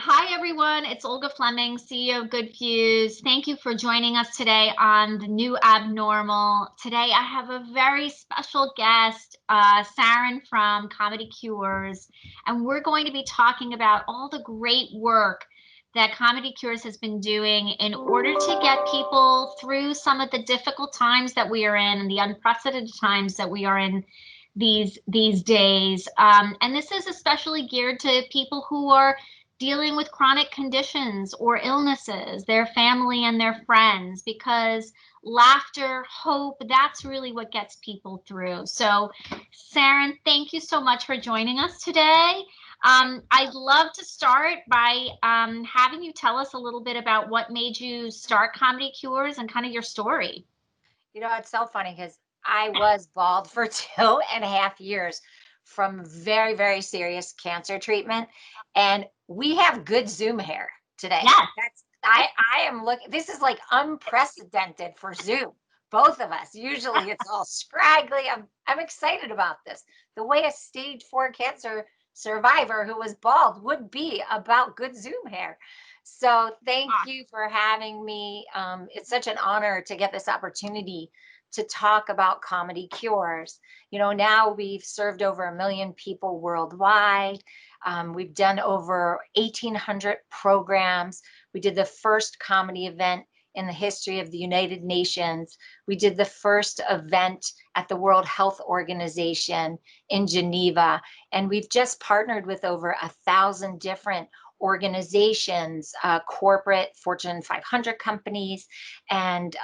Hi, everyone. It's Olga Fleming, CEO of Goodfuse. Thank you for joining us today on The New Abnormal. Today, I have a very special guest, Saranne from ComedyCures, and we're going to be talking about all the great work that ComedyCures has been doing in order to get people through some of the difficult times that we are in and the unprecedented times that we are in these days. And this is especially geared to people who are dealing with chronic conditions or illnesses, their family and their friends, because laughter, hope, that's really what gets people through. So, Saranne, thank you so much for joining us today. I'd love to start by having you tell us a little bit about what made you start ComedyCures and kind of your story. It's so funny because I was bald for 2.5 years from very, very serious cancer treatment. And we have good Zoom hair today. Yes. I am looking, this is like unprecedented for Zoom. Both of us. Usually it's all scraggly. I'm excited about this. The way a stage 4 cancer survivor who was bald would be about good Zoom hair. So thank you for having me. It's such an honor to get this opportunity to talk about ComedyCures. Now we've served over 1 million people worldwide. We've done over 1,800 programs. We did the first comedy event in the history of the United Nations. We did the first event at the World Health Organization in Geneva. And we've just partnered with over 1,000 different organizations, corporate Fortune 500 companies, and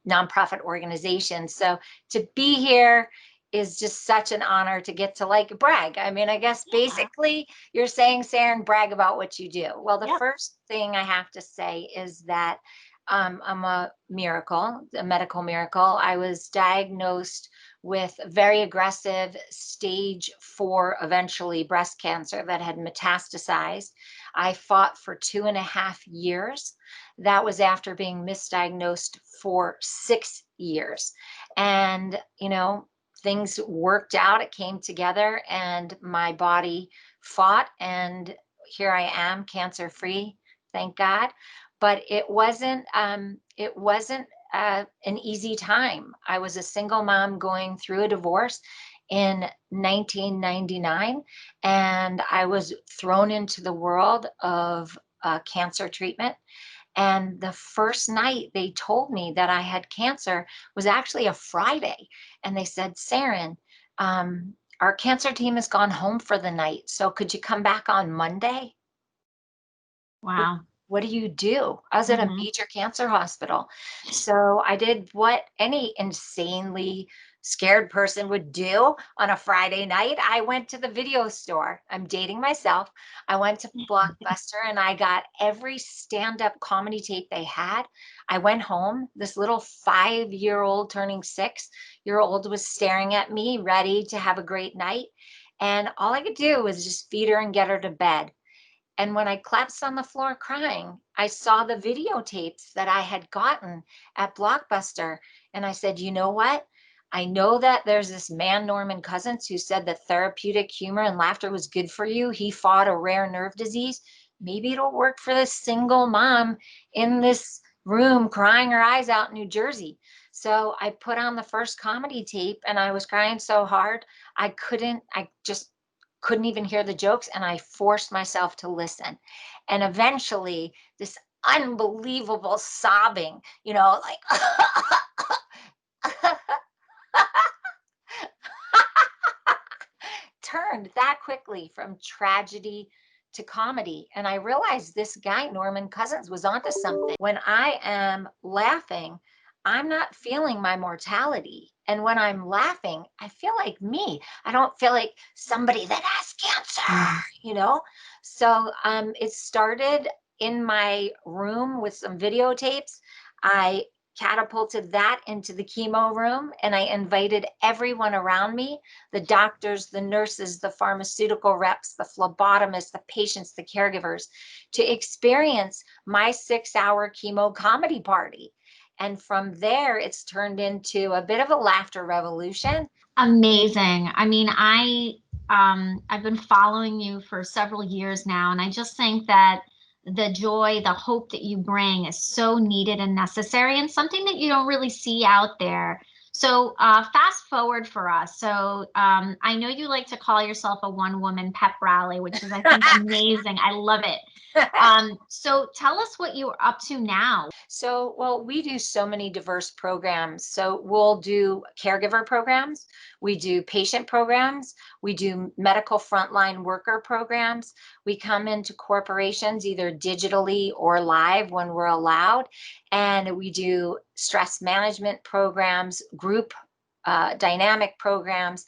nonprofit organizations. So to be here is just such an honor to get to brag. I mean, I guess basically you're saying, Saranne, brag about what you do. Well, the first thing I have to say is that I'm a miracle, a medical miracle. I was diagnosed with very aggressive stage 4, eventually breast cancer that had metastasized. I fought for 2.5 years. That was after being misdiagnosed for 6 years. And, things worked out. It came together and my body fought. And here I am, cancer free, thank God. But it wasn't an easy time. I was a single mom going through a divorce in 1999, and I was thrown into the world of cancer treatment. And the first night they told me that I had cancer was actually a Friday. And they said, Saranne, our cancer team has gone home for the night. So could you come back on Monday? Wow. What do you do? I was at a major cancer hospital. So I did what any insanely scared person would do on a Friday night. I went to the video store. I'm dating myself. I went to Blockbuster and I got every stand-up comedy tape they had. I went home. This little 5-year-old turning 6-year-old was staring at me, ready to have a great night. And all I could do was just feed her and get her to bed. And when I collapsed on the floor crying, I saw the videotapes that I had gotten at Blockbuster. And I said, you know what? I know that there's this man, Norman Cousins, who said that therapeutic humor and laughter was good for you. He fought a rare nerve disease. Maybe it'll work for this single mom in this room crying her eyes out in New Jersey. So I put on the first comedy tape and I was crying so hard. I just couldn't even hear the jokes, and I forced myself to listen. And eventually this unbelievable sobbing, like turned that quickly from tragedy to comedy. And I realized this guy, Norman Cousins, was onto something. When I am laughing, I'm not feeling my mortality. And when I'm laughing, I feel like me. I don't feel like somebody that has cancer. So it started in my room with some videotapes. I catapulted that into the chemo room and I invited everyone around me, the doctors, the nurses, the pharmaceutical reps, the phlebotomists, the patients, the caregivers, to experience my 6-hour chemo comedy party. And from there, it's turned into a bit of a laughter revolution. Amazing. I mean, I've been following you for several years now, and I just think that the joy, the hope that you bring is so needed and necessary, and something that you don't really see out there. So fast forward for us. So I know you like to call yourself a one-woman pep rally, which is, I think, amazing. I love it. So tell us what you're up to now. So, well, we do so many diverse programs. So we'll do caregiver programs, we do patient programs, we do medical frontline worker programs. We come into corporations either digitally or live when we're allowed, and we do stress management programs, group dynamic programs,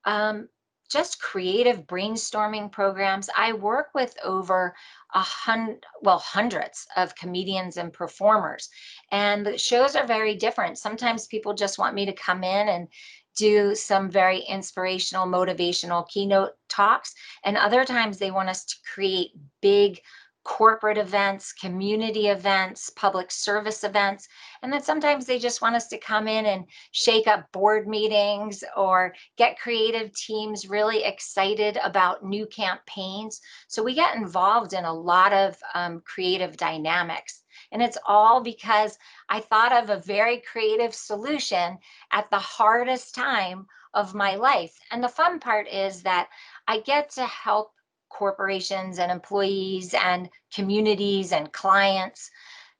um, just creative brainstorming programs. I work with over hundreds of comedians and performers, and the shows are very different. Sometimes people just want me to come in and do some very inspirational, motivational keynote talks, and other times they want us to create big corporate events, community events, public service events. And then sometimes they just want us to come in and shake up board meetings or get creative teams really excited about new campaigns. So we get involved in a lot of creative dynamics. And it's all because I thought of a very creative solution at the hardest time of my life. And the fun part is that I get to help corporations and employees and communities and clients,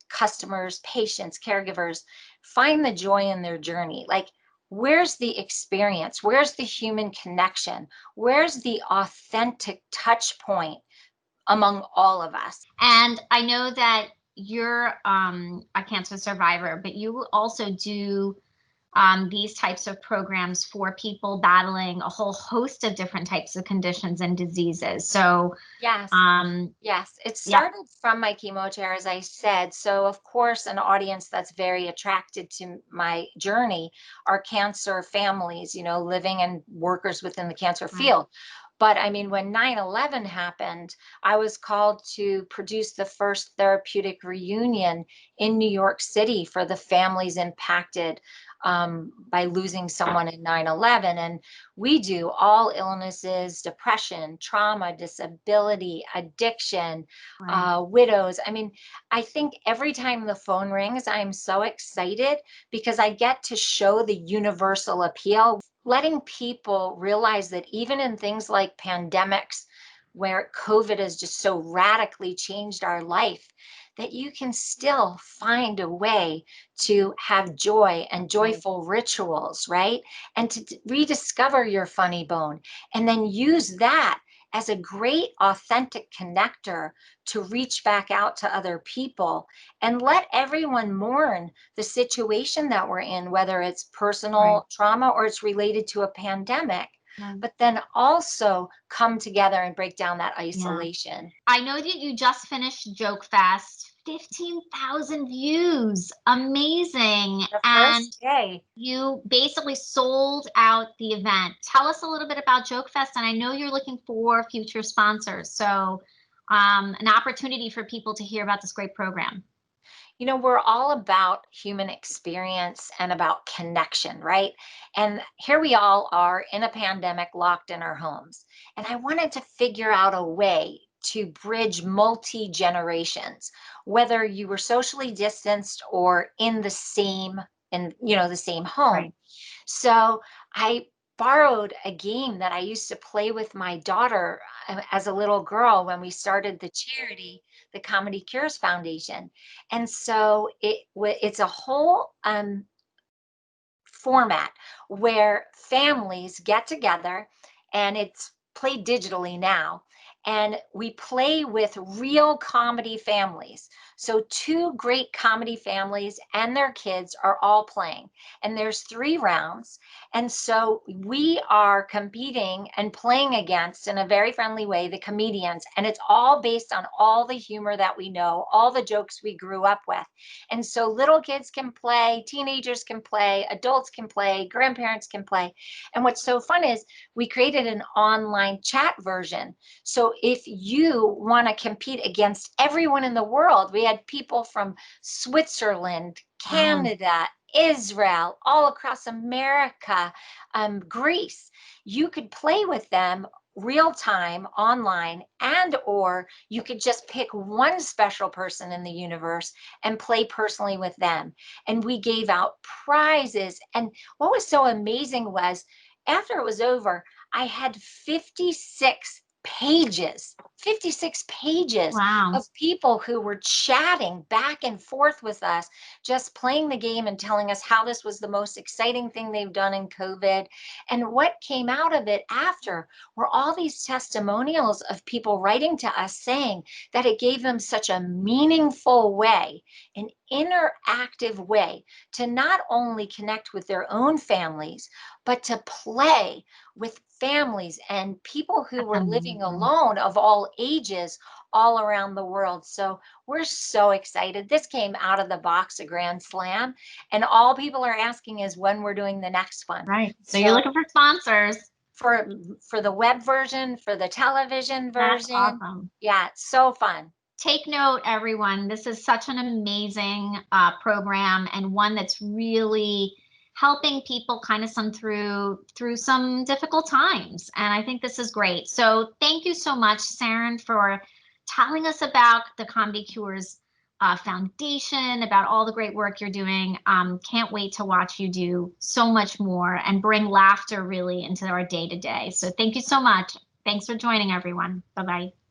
customers, patients, caregivers find the joy in their journey. Like, where's the experience? Where's the human connection? Where's the authentic touch point among all of us? And I know that you're a cancer survivor, but you also do these types of programs for people battling a whole host of different types of conditions and diseases. So, Yes. um, Yes, it yeah, started from my chemo chair, as I said. So, of course, an audience that's very attracted to my journey are cancer families, living and workers within the cancer right, field. But I mean, when 9/11 happened, I was called to produce the first therapeutic reunion in New York City for the families impacted by losing someone in 9/11. And we do all illnesses, depression, trauma, disability, addiction, right, widows. I mean, I think every time the phone rings, I'm so excited because I get to show the universal appeal, letting people realize that even in things like pandemics, where COVID has just so radically changed our life, that you can still find a way to have joy and right, joyful rituals, right? And to rediscover your funny bone, and then use that as a great authentic connector to reach back out to other people and let everyone mourn the situation that we're in, whether it's right, personal trauma or it's related to a pandemic, right. but then also come together and break down that Yeah. isolation. I know that you just finished JokeFest, 15,000 views. Amazing. The And first day. you basically sold out the event. Tell us a little bit about JokeFest, and I know you're looking for future sponsors. So, an opportunity for people to hear about this great program. We're all about human experience and about connection, right? And here we all are in a pandemic, locked in our homes. And I wanted to figure out a way to bridge multi generations, whether you were socially distanced or in the same home. Right. So I borrowed a game that I used to play with my daughter as a little girl when we started the charity, the ComedyCures Foundation. And so it's a whole format where families get together, and it's played digitally now. And we play with real comedy families. So, two great comedy families and their kids are all playing. And there's 3 rounds. And so we are competing and playing against, in a very friendly way, the comedians. And it's all based on all the humor that we know, all the jokes we grew up with. And so little kids can play, teenagers can play, adults can play, grandparents can play. And what's so fun is we created an online chat version. So if you want to compete against everyone in the world, we had people from Switzerland, Wow. Canada, Israel, all across America, Greece. You could play with them real time online, and or you could just pick one special person in the universe and play personally with them. And we gave out prizes. And what was so amazing was after it was over, I had 56 pages Wow. of people who were chatting back and forth with us, just playing the game and telling us how this was the most exciting thing they've done in COVID. And what came out of it after were all these testimonials of people writing to us saying that it gave them such a meaningful way, an interactive way to not only connect with their own families, but to play with families and people who That's were living amazing. alone of all ages all around the world. So we're so excited. This came out of the box, a grand slam. And all people are asking is when we're doing the next one. Right. So you're So looking for sponsors. for the web version, for the television That's version. awesome. Yeah, it's so fun. Take note, everyone. This is such an amazing program, and one that's really helping people kind of through some difficult times. And I think this is great. So thank you so much, Saranne, for telling us about the ComedyCures Foundation, about all the great work you're doing. Can't wait to watch you do so much more and bring laughter really into our day to day. So thank you so much. Thanks for joining, everyone. Bye bye.